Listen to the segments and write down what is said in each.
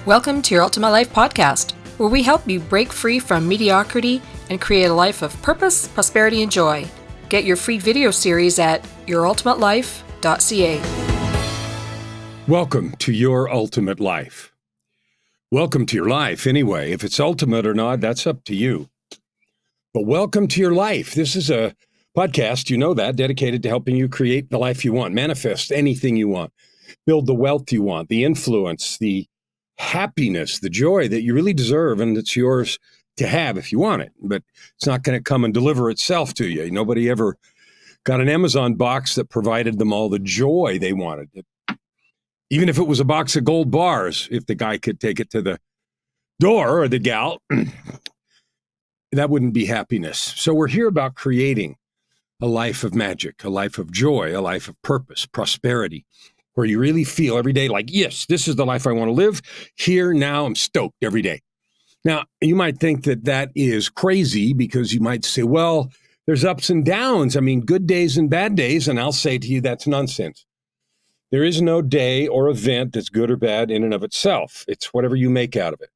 Welcome to Your Ultimate Life podcast, where we help you break free from mediocrity and create a life of purpose, prosperity, and joy. Get your free video series at yourultimatelife.ca. Welcome to Your Ultimate Life. Welcome to your life anyway. If it's ultimate or not, that's up to you. But welcome to your life. This is a podcast, you know that, dedicated to helping you create the life you want, manifest anything you want, build the wealth you want, the influence, the happiness, the joy that you really deserve, and it's yours to have if you want it. But it's not going to come and deliver itself to you. Nobody ever got an Amazon box that provided them all the joy they wanted. Even if it was a box of gold bars, if the guy could take it to the door or the gal, that wouldn't be happiness. So we're here about creating a life of magic, a life of joy, a life of purpose, prosperity, where you really feel every day like, yes, this is the life I want to live. Here, now, I'm stoked every day. Now, you might think that that is crazy because you might say, well, there's ups and downs. I mean, good days and bad days. And I'll say to you, that's nonsense. There is no day or event that's good or bad in and of itself. It's whatever you make out of it.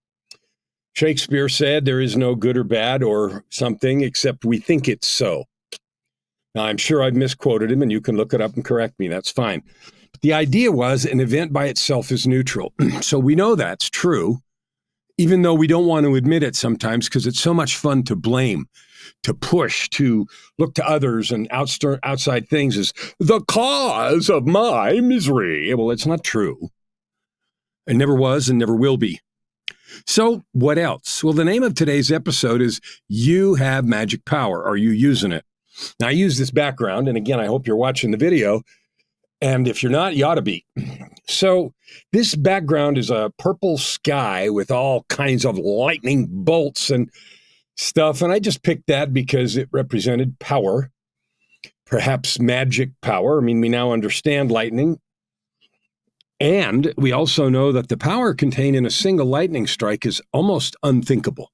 Shakespeare said there is no good or bad or something except we think it's so. Now, I'm sure I've misquoted him, and you can look it up and correct me. That's fine. But the idea was an event by itself is neutral. So we know that's true, even though we don't want to admit it sometimes because it's so much fun to blame, to push, to look to others and outside things as the cause of my misery. Well, it's not true. It never was and never will be. So what else? Well, the name of today's episode is You Have Magic Power. Are you using it? Now, I use this background, and again, I hope you're watching the video, and if you're not, you ought to be. So this background is a purple sky with all kinds of lightning bolts and stuff, and I just picked that because it represented power, perhaps magic power. I mean, we now understand lightning, and we also know that the power contained in a single lightning strike is almost unthinkable.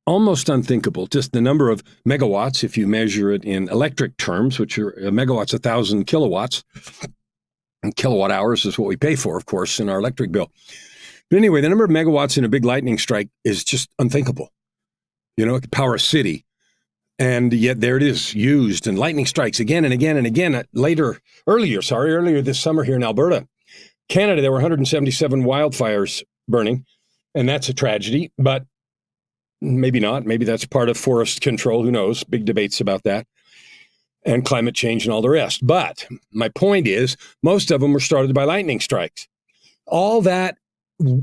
Almost unthinkable. Just the number of megawatts, if you measure it in electric terms, which are a megawatt's 1,000 kilowatts. And kilowatt hours is what we pay for, of course, in our electric bill. But anyway, the number of megawatts in a big lightning strike is just unthinkable. You know, it could power a city. And yet there it is, used, and lightning strikes again and again and again. Earlier this summer here in Alberta, Canada, there were 177 wildfires burning, and that's a tragedy. But maybe not. Maybe that's part of forest control. Who knows? Big debates about that and climate change and all the rest. But my point is, most of them were started by lightning strikes. All that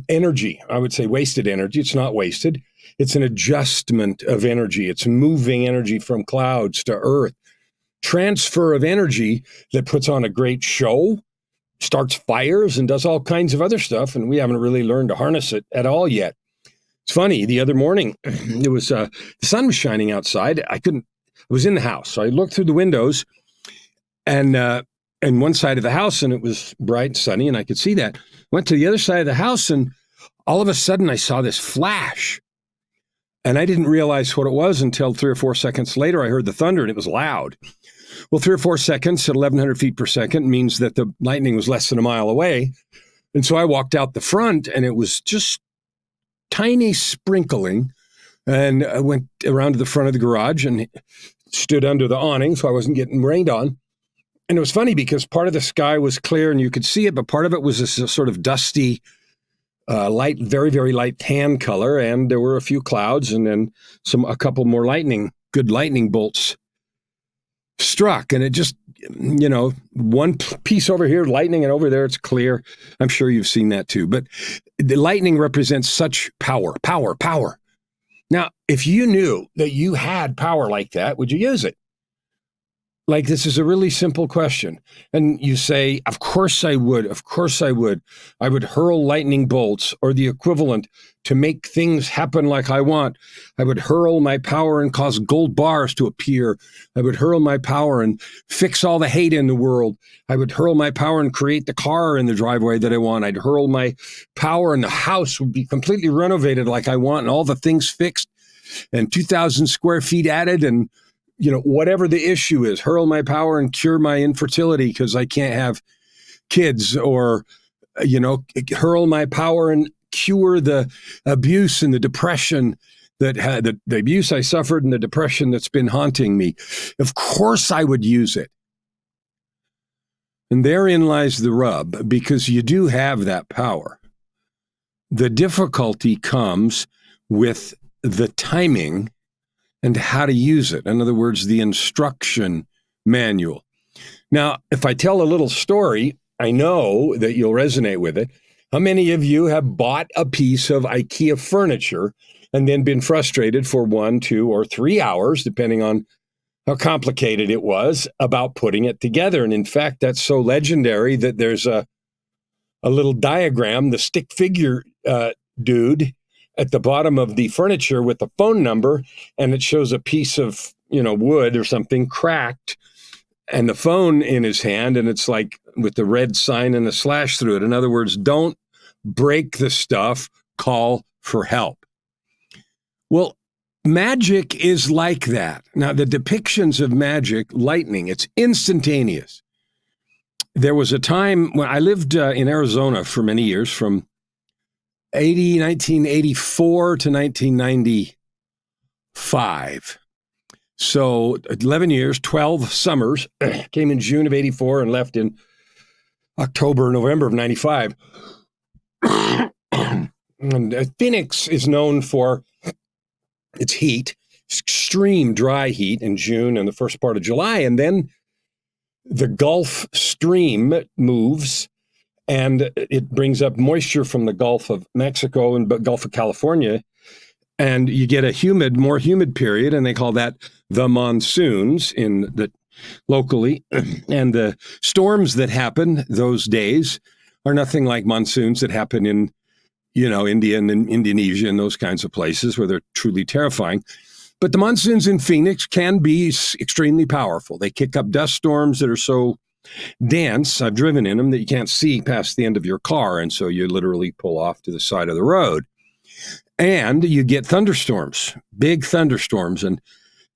energy, I would say wasted energy. It's not wasted. It's an adjustment of energy. It's moving energy from clouds to earth. Transfer of energy that puts on a great show, starts fires, and does all kinds of other stuff. And we haven't really learned to harness it at all yet. It's funny, the other morning, it was the sun was shining outside. I was in the house. So I looked through the windows and one side of the house, and it was bright and sunny, and I could see that. Went to the other side of the house, and all of a sudden I saw this flash. And I didn't realize what it was until 3 or 4 seconds later. I heard the thunder, and it was loud. Well, 3 or 4 seconds at 1,100 feet per second means that the lightning was less than a mile away. And so I walked out the front, and it was just tiny sprinkling, and I went around to the front of the garage and stood under the awning so I wasn't getting rained on. And it was funny because part of the sky was clear and you could see it, but part of it was this sort of dusty, light, very, very light tan color, and there were a few clouds, and then a couple more good lightning bolts struck, and it just, one piece over here, lightning, and over there, it's clear. I'm sure you've seen that too. But the lightning represents such power. Now, if you knew that you had power like that, would you use it? Like, this is a really simple question. And you say, of course I would. Of course I would. I would hurl lightning bolts or the equivalent to make things happen like I want. I would hurl my power and cause gold bars to appear. I would hurl my power and fix all the hate in the world. I would hurl my power and create the car in the driveway that I want. I'd hurl my power and the house would be completely renovated like I want and all the things fixed and 2,000 square feet added and whatever the issue is, hurl my power and cure my infertility because I can't have kids, or, hurl my power and cure the abuse and the depression that had the abuse I suffered and the depression that's been haunting me. Of course I would use it. And therein lies the rub, because you do have that power. The difficulty comes with the timing and how to use it. In other words, the instruction manual. Now, if I tell a little story, I know that you'll resonate with it. How many of you have bought a piece of IKEA furniture and then been frustrated for 1, 2, or 3 hours, depending on how complicated it was, about putting it together? And in fact, that's so legendary that there's a little diagram, the stick figure dude at the bottom of the furniture with the phone number, and it shows a piece of, wood or something cracked and the phone in his hand, and it's like with the red sign and a slash through it. In other words, don't break the stuff, call for help. Well, magic is like that. Now, the depictions of magic, lightning, it's instantaneous. There was a time when I lived in Arizona for many years, from 1984 to 1995. So 11 years, 12 summers, came in June of 84 and left in October, November of 95. And Phoenix is known for its heat, extreme dry heat in June and the first part of July. And then the Gulf Stream moves and it brings up moisture from the Gulf of Mexico and Gulf of California. And you get a more humid period, and they call that the monsoons locally. And the storms that happen those days are nothing like monsoons that happen in, India and Indonesia and those kinds of places where they're truly terrifying. But the monsoons in Phoenix can be extremely powerful. They kick up dust storms that are so dense, I've driven in them, that you can't see past the end of your car. And so you literally pull off to the side of the road. And you get thunderstorms, big thunderstorms. And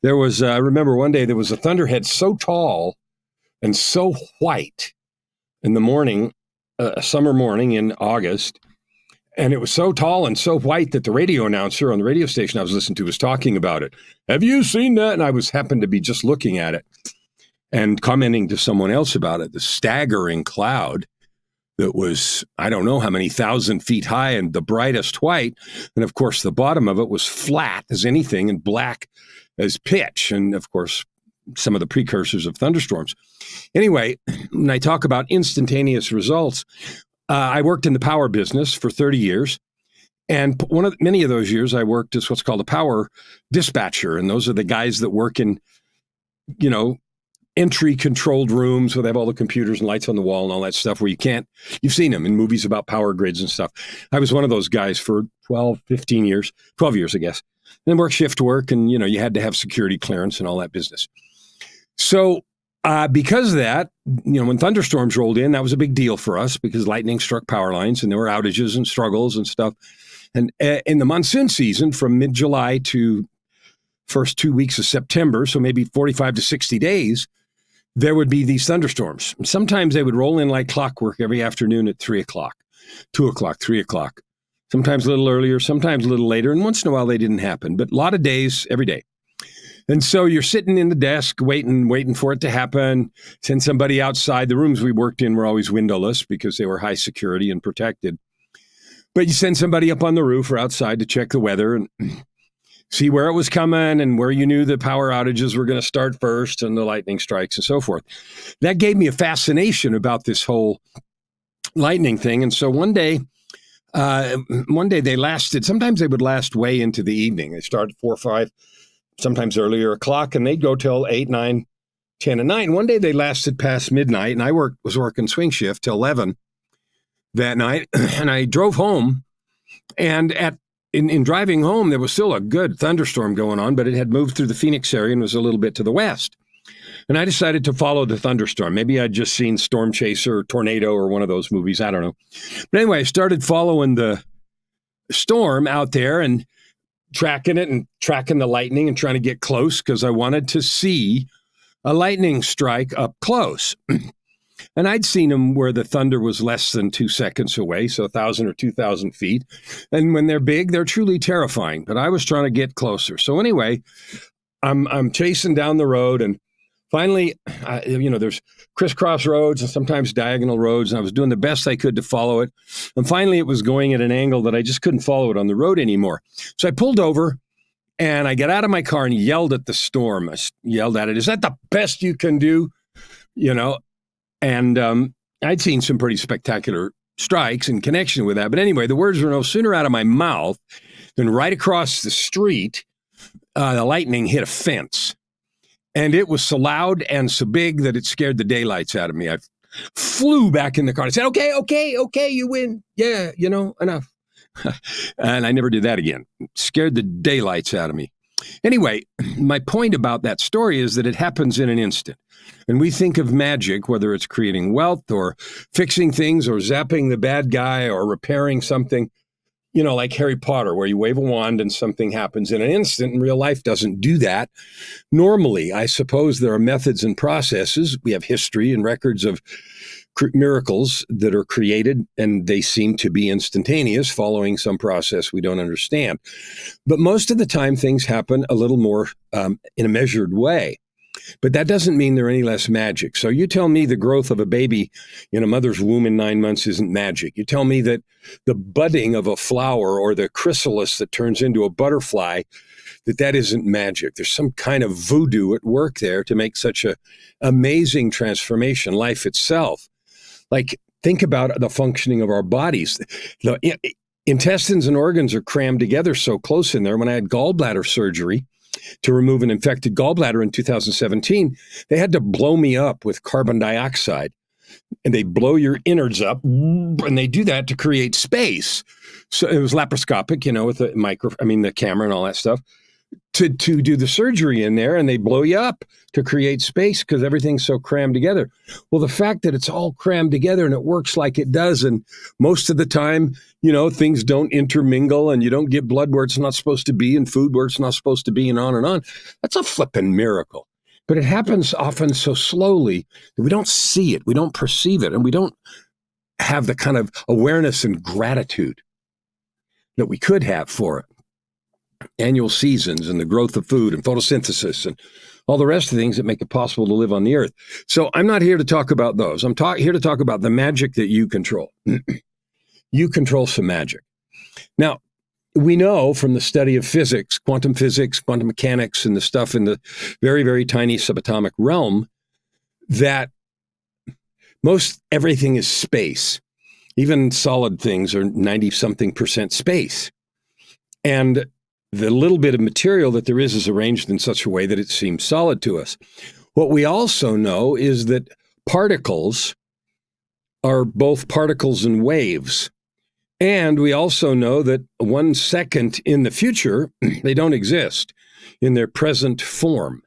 there was, I remember one day there was a thunderhead so tall and so white in the morning, a summer morning in August. And it was so tall and so white that the radio announcer on the radio station I was listening to was talking about it. Have you seen that? And I happened to be just looking at it and commenting to someone else about it. The staggering cloud that was, I don't know how many thousand feet high and the brightest white. And of course, the bottom of it was flat as anything and black as pitch. And of course, some of the precursors of thunderstorms. Anyway, when I talk about instantaneous results, I worked in the power business for 30 years. And many of those years I worked as what's called a power dispatcher. And those are the guys that work in, entry controlled rooms where they have all the computers and lights on the wall and all that stuff where you've seen them in movies about power grids and stuff. I was one of those guys for 12 years, I guess. And work shift work. And, you had to have security clearance and all that business. So because of that, when thunderstorms rolled in, that was a big deal for us because lightning struck power lines and there were outages and struggles and stuff. And in the monsoon season from mid-July to first 2 weeks of September, so maybe 45 to 60 days, there would be these thunderstorms. Sometimes they would roll in like clockwork every afternoon at 3 o'clock, 2 o'clock, 3 o'clock, sometimes a little earlier, sometimes a little later. And once in a while they didn't happen, but a lot of days, every day. And so you're sitting in the desk waiting for it to happen, send somebody outside. The rooms we worked in were always windowless because they were high security and protected. But you send somebody up on the roof or outside to check the weather and see where it was coming and where you knew the power outages were going to start first and the lightning strikes and so forth. That gave me a fascination about this whole lightning thing. And so one day they lasted, sometimes they would last way into the evening. They started 4 or 5, sometimes earlier o'clock, and they'd go till 8, 9, 10, and 9. One day they lasted past midnight, and I was working swing shift till 11 that night. And I drove home, and in driving home, there was still a good thunderstorm going on, but it had moved through the Phoenix area and was a little bit to the west. And I decided to follow the thunderstorm. Maybe I'd just seen Storm Chaser or Tornado or one of those movies. I don't know. But anyway, I started following the storm out there and tracking it and tracking the lightning and trying to get close because I wanted to see a lightning strike up close. And I'd seen them where the thunder was less than 2 seconds away, so 1,000 or 2,000 feet. And when they're big, they're truly terrifying. But I was trying to get closer. So anyway, I'm chasing down the road, and finally, there's crisscross roads and sometimes diagonal roads, and I was doing the best I could to follow it. And finally, it was going at an angle that I just couldn't follow it on the road anymore. So I pulled over, and I got out of my car and yelled at the storm. I yelled at it, "Is that the best you can do?" And I'd seen some pretty spectacular strikes in connection with that. But anyway, the words were no sooner out of my mouth than right across the street, the lightning hit a fence. And it was so loud and so big that it scared the daylights out of me. I flew back in the car and said, okay, you win. Yeah, enough. And I never did that again. It scared the daylights out of me. Anyway, my point about that story is that it happens in an instant. And we think of magic, whether it's creating wealth or fixing things or zapping the bad guy or repairing something, like Harry Potter, where you wave a wand and something happens in an instant, and real life doesn't do that. Normally, I suppose there are methods and processes. We have history and records of miracles that are created, and they seem to be instantaneous, following some process we don't understand. But most of the time, things happen a little more in a measured way. But that doesn't mean they're any less magic. So you tell me the growth of a baby in a mother's womb in 9 months isn't magic. You tell me that the budding of a flower or the chrysalis that turns into a butterfly, that isn't magic. There's some kind of voodoo at work there to make such an amazing transformation, life itself. Like, think about the functioning of our bodies. The intestines and organs are crammed together so close in there. When I had gallbladder surgery to remove an infected gallbladder in 2017, they had to blow me up with carbon dioxide. And they blow your innards up, and they do that to create space. So it was laparoscopic, with the camera and all that stuff, to do the surgery in there, and they blow you up to create space because everything's so crammed together. Well, the fact that it's all crammed together and it works like it does, and most of the time, things don't intermingle, and you don't get blood where it's not supposed to be and food where it's not supposed to be, and on. That's a flippin' miracle. But it happens often so slowly that we don't see it, we don't perceive it, and we don't have the kind of awareness and gratitude that we could have for it. Annual seasons and the growth of food and photosynthesis and all the rest of the things that make it possible to live on the earth. So I'm not here to talk about those. I'm here to talk about the magic that you control. You control some magic. Now, we know from the study of physics, quantum mechanics, and the stuff in the very, very tiny subatomic realm, that most everything is space. Even solid things are 90-something% space. And the little bit of material that there is arranged in such a way that it seems solid to us. What we also know is that particles are both particles and waves. And we also know that 1 second in the future, they don't exist in their present form.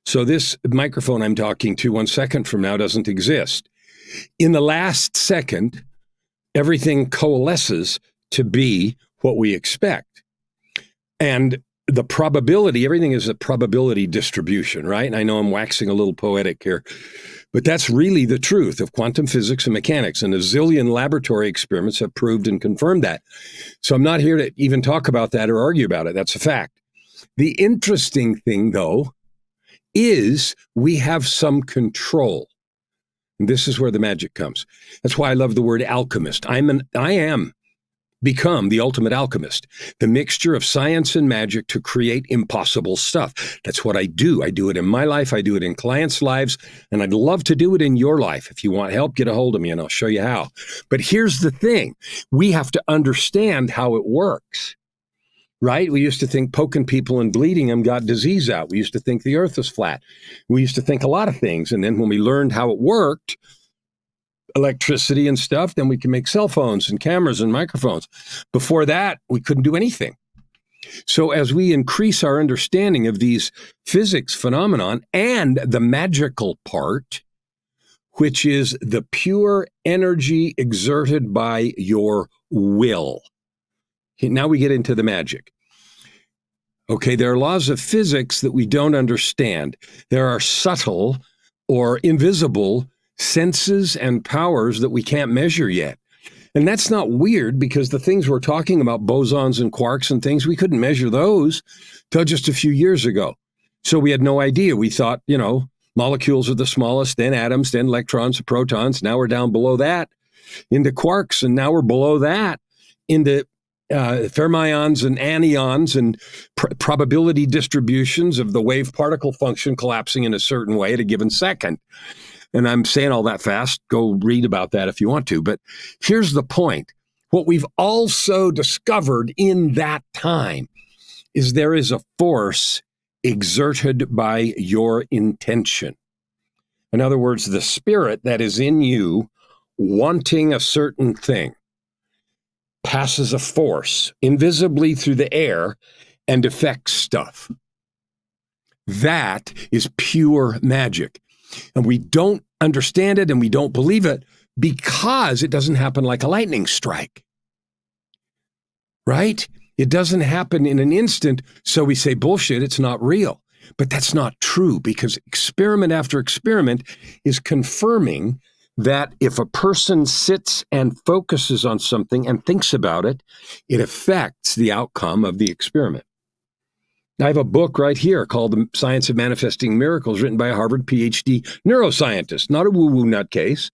So this microphone I'm talking to 1 second from now doesn't exist. In the last second, everything coalesces to be what we expect. And the probability, everything is a probability distribution, right? And I know I'm waxing a little poetic here, but that's really the truth of quantum physics and mechanics. And a zillion laboratory experiments have proved and confirmed that. So I'm not here to even talk about that or argue about it. That's a fact. The interesting thing, though, is we have some control. And this is where the magic comes. That's why I love the word alchemist. I am become the ultimate alchemist, the mixture of science and magic to create impossible stuff. That's what I do. I do it in my life. I do it in clients' lives, and I'd love to do it in your life. If you want help, get a hold of me and I'll show you how. But here's the thing. We have to understand how it works, right? We used to think poking people and bleeding them got disease out. We used to think the earth was flat. We used to think a lot of things. And then when we learned how it worked, electricity and stuff, then we can make cell phones and cameras and microphones. Before that, we couldn't do anything. So as we increase our understanding of these physics phenomenon and the magical part, which is the pure energy exerted by your will. Now we get into the magic. Okay, there are laws of physics that we don't understand. There are subtle or invisible senses and powers that we can't measure yet. And that's not weird, because the things we're talking about, bosons and quarks and things, we couldn't measure those till just a few years ago. So we had no idea. We thought, molecules are the smallest, then atoms, then electrons, protons. Now we're down below that into quarks, and now we're below that into fermions and anions and probability distributions of the wave particle function collapsing in a certain way at a given second. And I'm saying all that fast. Go read about that if you want to. But here's the point. What we've also discovered in that time is there is a force exerted by your intention. In other words, the spirit that is in you wanting a certain thing passes a force invisibly through the air and affects stuff. That is pure magic. And we don't understand it and we don't believe it because it doesn't happen like a lightning strike. Right? It doesn't happen in an instant, so we say, bullshit, it's not real. But that's not true, because experiment after experiment is confirming that if a person sits and focuses on something and thinks about it, it affects the outcome of the experiment. I have a book right here called The Science of Manifesting Miracles, written by a Harvard PhD neuroscientist, not a woo-woo nutcase.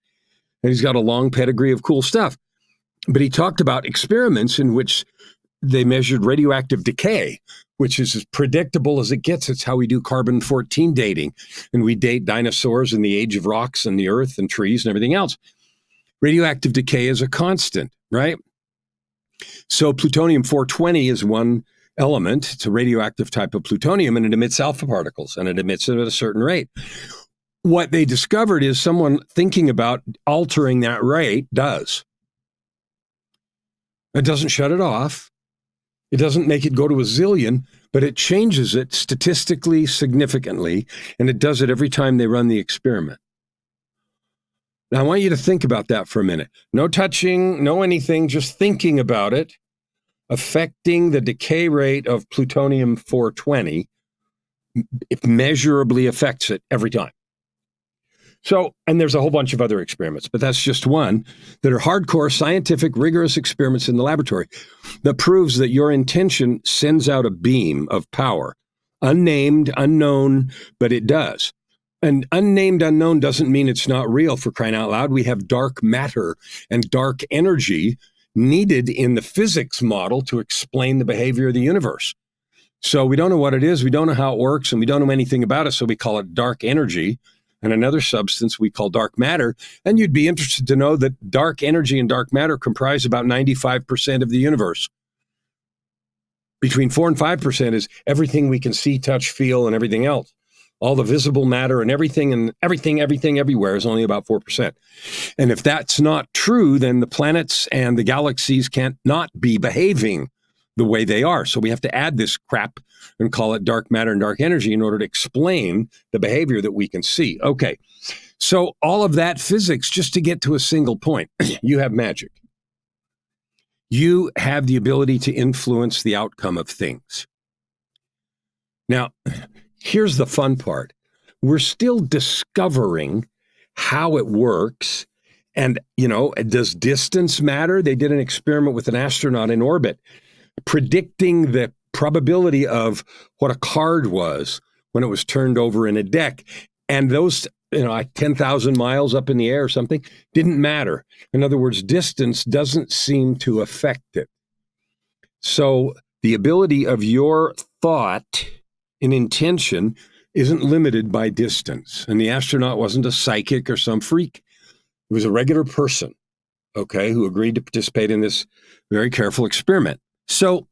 And he's got a long pedigree of cool stuff. But he talked about experiments in which they measured radioactive decay, which is as predictable as it gets. It's how we do carbon-14 dating. And we date dinosaurs in the age of rocks and the earth and trees and everything else. Radioactive decay is a constant, right? So plutonium-420 is one element. It's a radioactive type of plutonium, and it emits alpha particles, and it emits it at a certain rate. What they discovered is someone thinking about altering that rate does. It doesn't shut it off. It doesn't make it go to a zillion, but it changes it statistically significantly, and it does it every time they run the experiment. Now, I want you to think about that for a minute. No touching, no anything, just thinking about it, affecting the decay rate of plutonium-420, it measurably affects it every time. So, and there's a whole bunch of other experiments, but that's just one that are hardcore, scientific, rigorous experiments in the laboratory that proves that your intention sends out a beam of power. Unnamed, unknown, but it does. And unnamed, unknown doesn't mean it's not real, for crying out loud. We have dark matter and dark energy needed in the physics model to explain the behavior of the universe. So we don't know what it is, we don't know how it works, and we don't know anything about it, so we call it dark energy. And another substance we call dark matter. And you'd be interested to know that dark energy and dark matter comprise about 95% of the universe. Between 4 and 5% is everything we can see, touch, feel, and everything else. All the visible matter and everything everywhere is only about 4%. And if that's not true, then the planets and the galaxies can't not be behaving the way they are. So we have to add this crap and call it dark matter and dark energy in order to explain the behavior that we can see. Okay, so all of that physics, just to get to a single point, you have magic. You have the ability to influence the outcome of things. Now, here's the fun part. We're still discovering how it works. And, does distance matter? They did an experiment with an astronaut in orbit, predicting the probability of what a card was when it was turned over in a deck. And those, 10,000 miles up in the air or something, didn't matter. In other words, distance doesn't seem to affect it. So the ability of your thought and intention isn't limited by distance. And the astronaut wasn't a psychic or some freak. He was a regular person, who agreed to participate in this very careful experiment. So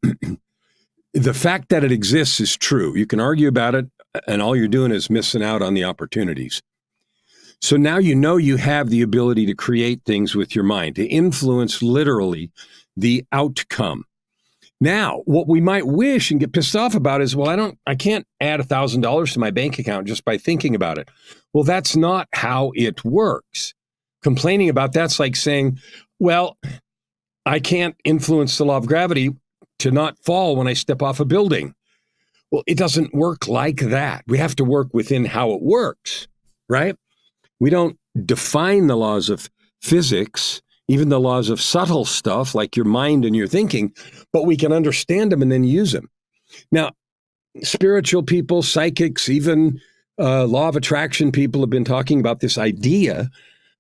the fact that it exists is true. You can argue about it, and all you're doing is missing out on the opportunities. So now you have the ability to create things with your mind, to influence literally the outcome. Now, what we might wish and get pissed off about is, I can't add $1,000 to my bank account just by thinking about it. Well, that's not how it works. Complaining about that's like saying, I can't influence the law of gravity to not fall when I step off a building. Well, it doesn't work like that. We have to work within how it works, right? We don't define the laws of physics, even the laws of subtle stuff like your mind and your thinking, but we can understand them and then use them. Now, spiritual people, psychics, even law of attraction people have been talking about this idea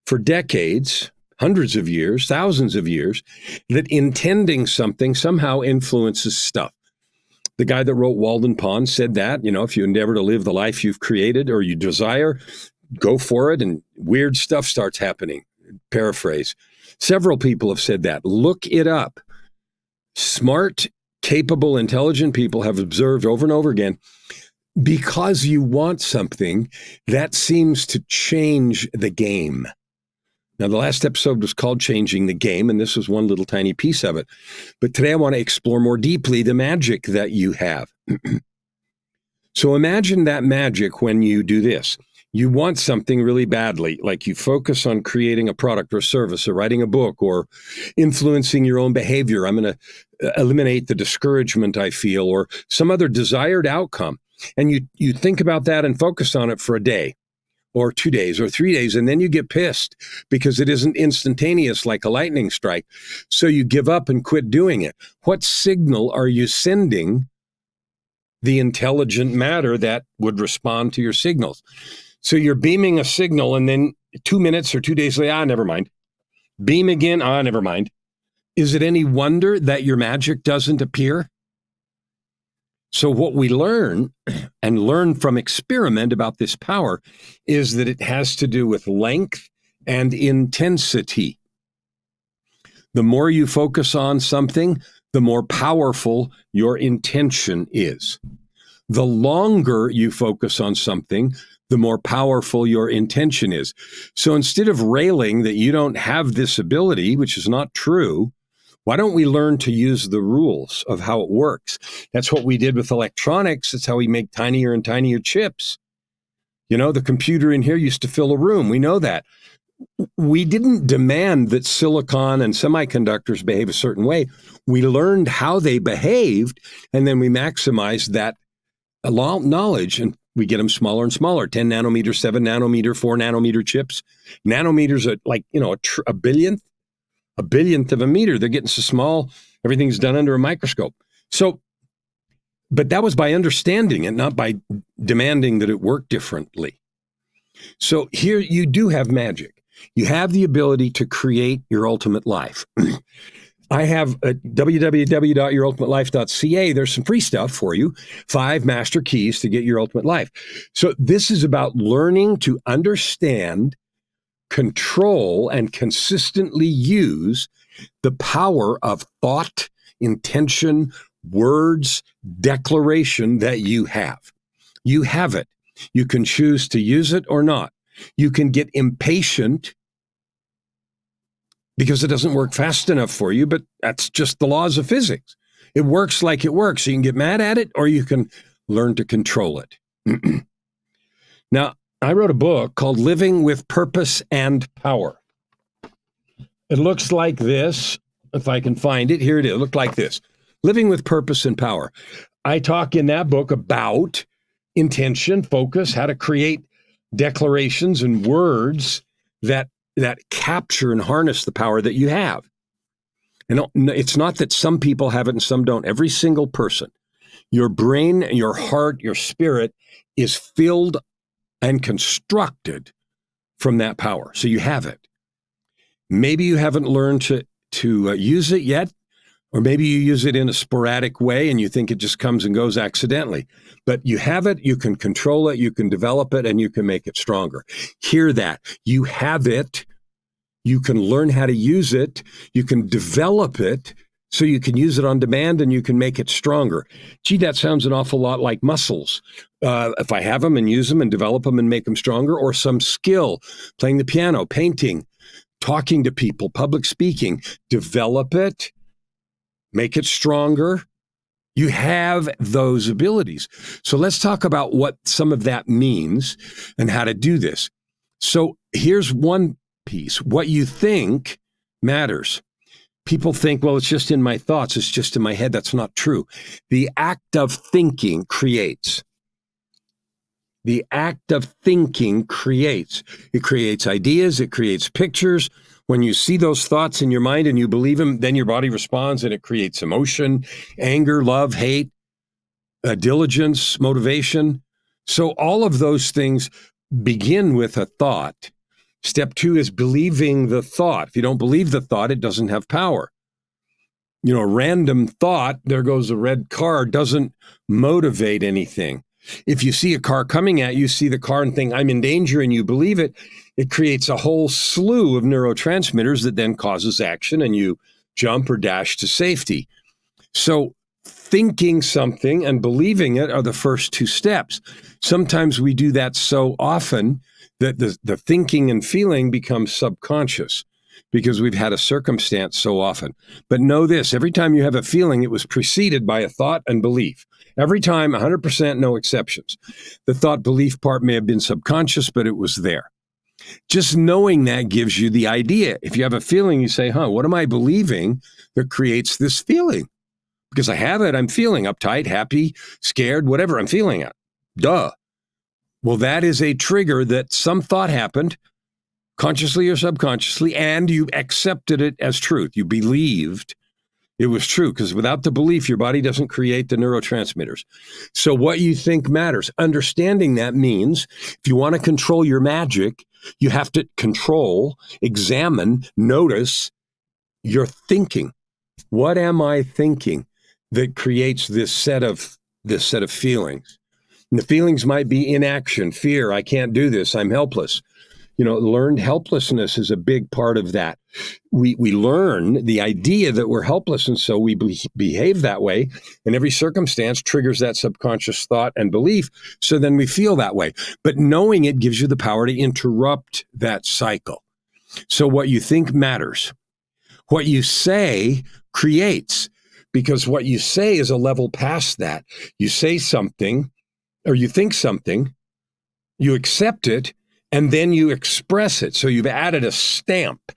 for decades, hundreds of years, thousands of years, that intending something somehow influences stuff. The guy that wrote Walden Pond said that, if you endeavor to live the life you've created or you desire, go for it, and weird stuff starts happening. Paraphrase. Several people have said that. Look it up. Smart, capable, intelligent people have observed over and over again, because you want something, that seems to change the game. Now, the last episode was called Changing the Game, and this was one little tiny piece of it. But today I want to explore more deeply the magic that you have. So imagine that magic when you do this. You want something really badly, like you focus on creating a product or service or writing a book or influencing your own behavior. I'm going to eliminate the discouragement I feel or some other desired outcome. And you think about that and focus on it for a day or 2 days or 3 days, and then you get pissed because it isn't instantaneous like a lightning strike. So you give up and quit doing it. What signal are you sending the intelligent matter that would respond to your signals? So you're beaming a signal, and then 2 minutes or 2 days later, never mind. Beam again, never mind. Is it any wonder that your magic doesn't appear? So what we learn from experiment about this power is that it has to do with length and intensity. The more you focus on something, the more powerful your intention is. The longer you focus on something, the more powerful your intention is. So instead of railing that you don't have this ability, which is not true, why don't we learn to use the rules of how it works? That's what we did with electronics. That's how we make tinier and tinier chips. The computer in here used to fill a room. We know that. We didn't demand that silicon and semiconductors behave a certain way. We learned how they behaved, and then we maximized that knowledge, and we get them smaller and smaller, 10 nanometer, 7 nanometer, 4 nanometer chips. Nanometers are like, a billionth of a meter. They're getting so small, everything's done under a microscope. So, but that was by understanding it, not by demanding that it work differently. So here you do have magic. You have the ability to create your ultimate life. I have at www.yourultimatelife.ca. There's some free stuff for you. 5 master keys to get your ultimate life. So this is about learning to understand, control, and consistently use the power of thought, intention, words, declaration that you have. You have it. You can choose to use it or not. You can get impatient because it doesn't work fast enough for you, but that's just the laws of physics. It works like it works. So you can get mad at it or you can learn to control it. Now, I wrote a book called Living with Purpose and Power. It looks like this. If I can find it, here it is. It looked like this. Living with Purpose and Power. I talk in that book about intention, focus, how to create declarations and words that capture and harness the power that you have. And it's not that some people have it and some don't. Every single person, your brain, your heart, your spirit is filled and constructed from that power. So you have it. Maybe you haven't learned to use it yet, or maybe you use it in a sporadic way and you think it just comes and goes accidentally. But you have it, you can control it, you can develop it, and you can make it stronger. Hear that. You have it. You can learn how to use it. You can develop it so you can use it on demand and you can make it stronger. Gee, that sounds an awful lot like muscles. If I have them and use them and develop them and make them stronger, or some skill, playing the piano, painting, talking to people, public speaking, develop it, make it stronger. You have those abilities. So let's talk about what some of that means and how to do this. So here's one piece. What you think matters. People think, well, it's just in my thoughts. It's just in my head. That's not true. The act of thinking creates. The act of thinking creates. It creates ideas. It creates pictures. When you see those thoughts in your mind and you believe them, then your body responds and it creates emotion, anger, love, hate, diligence, motivation. So all of those things begin with a thought. Step 2 is believing the thought. If you don't believe the thought, it doesn't have power. A random thought, there goes a red car, doesn't motivate anything. If you see a car coming at you, see the car and think, I'm in danger, and you believe it, it creates a whole slew of neurotransmitters that then causes action, and you jump or dash to safety. So thinking something and believing it are the first 2 steps. Sometimes we do that so often that the thinking and feeling becomes subconscious because we've had a circumstance so often. But know this, every time you have a feeling, it was preceded by a thought and belief. Every time, 100%, no exceptions. The thought belief part may have been subconscious, but it was there. Just knowing that gives you the idea. If you have a feeling, you say, what am I believing that creates this feeling? Because I have it, I'm feeling uptight, happy, scared, whatever I'm feeling it. Duh. Well, that is a trigger that some thought happened, consciously or subconsciously, and you accepted it as truth. You believed it was true, because without the belief, your body doesn't create the neurotransmitters. So what you think matters. Understanding that means if you want to control your magic, you have to control, examine, notice your thinking. What am I thinking that creates this set of feelings? And the feelings might be inaction, fear, I can't do this, I'm helpless. Learned helplessness is a big part of that. We learn the idea that we're helpless, and so we behave that way, and every circumstance triggers that subconscious thought and belief, so then we feel that way. But knowing it gives you the power to interrupt that cycle. So what you think matters. What you say creates, because what you say is a level past that. You say something, or you think something, you accept it, and then you express it. So you've added a stamp,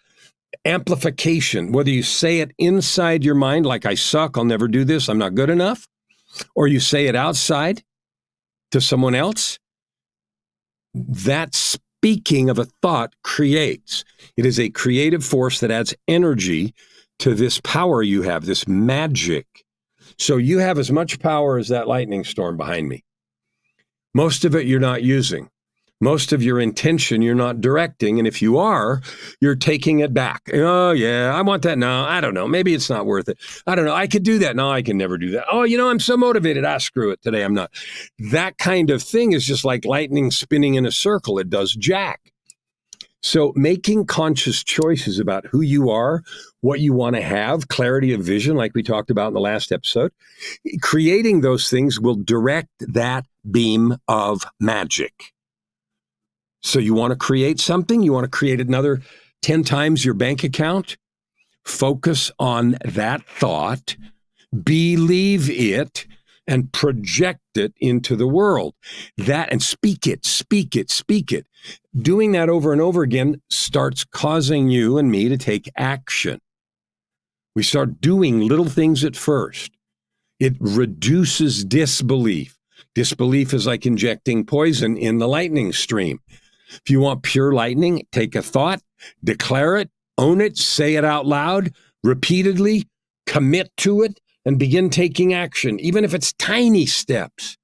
amplification, whether you say it inside your mind, like I suck, I'll never do this, I'm not good enough, or you say it outside to someone else. That speaking of a thought creates. It is a creative force that adds energy to this power you have, this magic. So you have as much power as that lightning storm behind me. Most of it you're not using. Most of your intention you're not directing, and if you are, you're taking it back. Oh, yeah, I want that. No, I don't know. Maybe it's not worth it. I don't know. I could do that. No, I can never do that. Oh, I'm so motivated. Screw it. Today I'm not. That kind of thing is just like lightning spinning in a circle. It does jack. So making conscious choices about who you are, what you want to have, clarity of vision, like we talked about in the last episode, creating those things will direct that beam of magic. So you want to create something? You want to create another 10 times your bank account? Focus on that thought, believe it, and project it into the world. And speak it. Doing that over and over again starts causing you and me to take action. We start doing little things at first. It reduces disbelief. Disbelief is like injecting poison in the lightning stream. If you want pure lightning, take a thought, declare it, own it, say it out loud, repeatedly, commit to it, and begin taking action, even if it's tiny steps,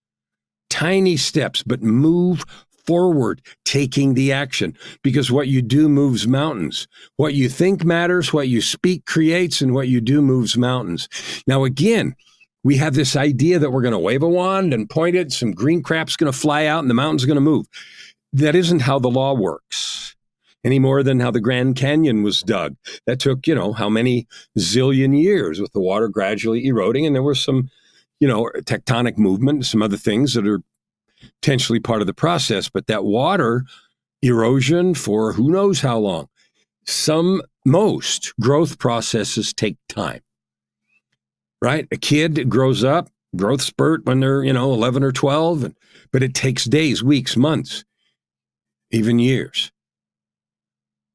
but move forward, taking the action, because what you do moves mountains. What you think matters, what you speak creates, and what you do moves mountains. Now, again, we have this idea that we're going to wave a wand and point it, some green crap's going to fly out, and the mountain's going to move. That isn't how the law works, any more than how the Grand Canyon was dug. That took, how many zillion years with the water gradually eroding. And there was some, tectonic movement, some other things that are potentially part of the process. But that water erosion for who knows how long. Most growth processes take time, right? A kid grows up, growth spurt when they're, 11 or 12, but it takes days, weeks, months, even years.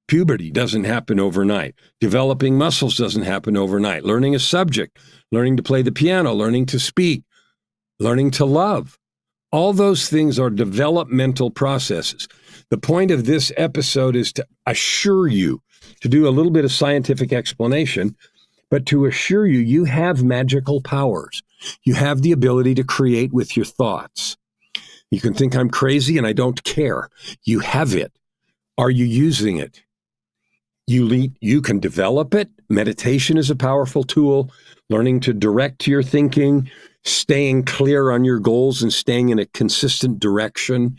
Puberty doesn't happen overnight. Developing muscles doesn't happen overnight. Learning a subject, learning to play the piano, learning to speak, learning to love. All those things are developmental processes. The point of this episode is to assure you, to do a little bit of scientific explanation, but to assure you, you have magical powers. You have the ability to create with your thoughts. You can think I'm crazy and I don't care. You have it. Are you using it? You can develop it. Meditation is a powerful tool. Learning to direct your thinking, staying clear on your goals and staying in a consistent direction,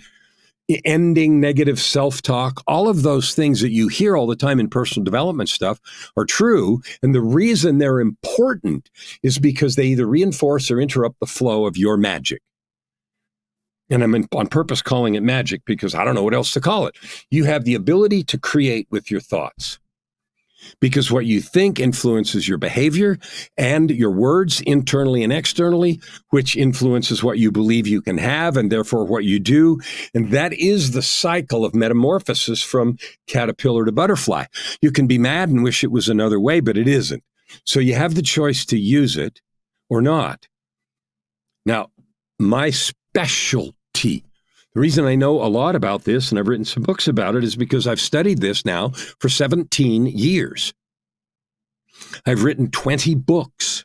ending negative self-talk, all of those things that you hear all the time in personal development stuff are true. And the reason they're important is because they either reinforce or interrupt the flow of your magic. And I'm on purpose calling it magic because I don't know what else to call it. You have the ability to create with your thoughts. Because what you think influences your behavior and your words internally and externally, which influences what you believe you can have and therefore what you do. And that is the cycle of metamorphosis from caterpillar to butterfly. You can be mad and wish it was another way, but it isn't. So you have the choice to use it or not. Now, my specialty, the reason I know a lot about this, and I've written some books about it, is because I've studied this now for 17 years. I've written 20 books.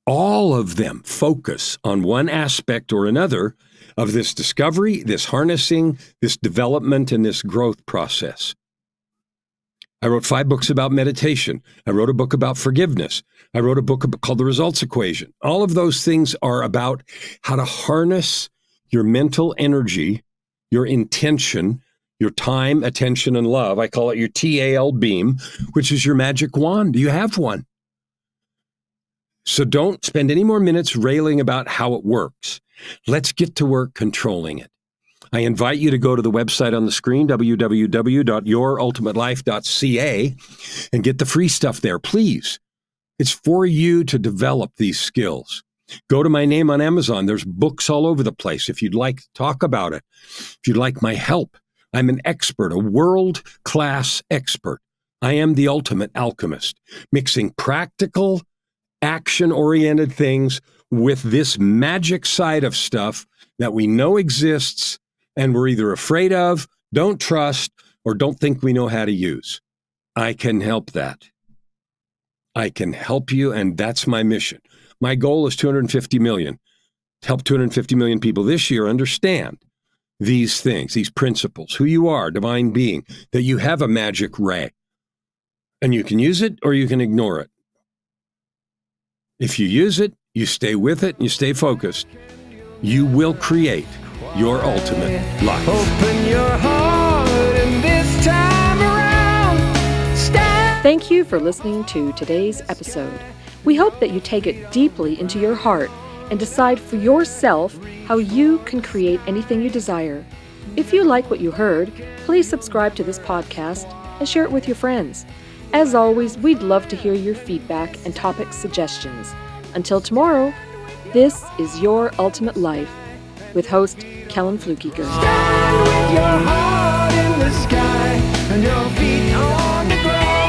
All of them focus on one aspect or another of this discovery, this harnessing, this development, and this growth process. I wrote 5 books about meditation. I wrote a book about forgiveness. I wrote a book called The Results Equation. All of those things are about how to harness your mental energy, your intention, your time, attention, and love. I call it your TAL beam, which is your magic wand. You have one. So don't spend any more minutes railing about how it works. Let's get to work controlling it. I invite you to go to the website on the screen, www.yourultimatelife.ca, and get the free stuff there, please. It's for you to develop these skills. Go to my name on Amazon. There's books all over the place. If you'd like to talk about it, if you'd like my help, I'm an expert, a world-class expert. I am the ultimate alchemist, mixing practical, action-oriented things with this magic side of stuff that we know exists and we're either afraid of, don't trust, or don't think we know how to use. I can help that. I can help you, and that's my mission. My goal is 250 million. To help 250 million people this year understand these things, these principles, who you are, divine being, that you have a magic ray. And you can use it or you can ignore it. If you use it, you stay with it, and you stay focused, you will create your ultimate life. Open your heart and this time around, Thank you for listening to today's episode. We hope that you take it deeply into your heart and decide for yourself how you can create anything you desire. If you like what you heard, please subscribe to this podcast and share it with your friends. As always, we'd love to hear your feedback and topic suggestions. Until tomorrow, this is Your Ultimate Life with host Kellan Fluckiger. stand with your heart in the sky and your feet on the ground.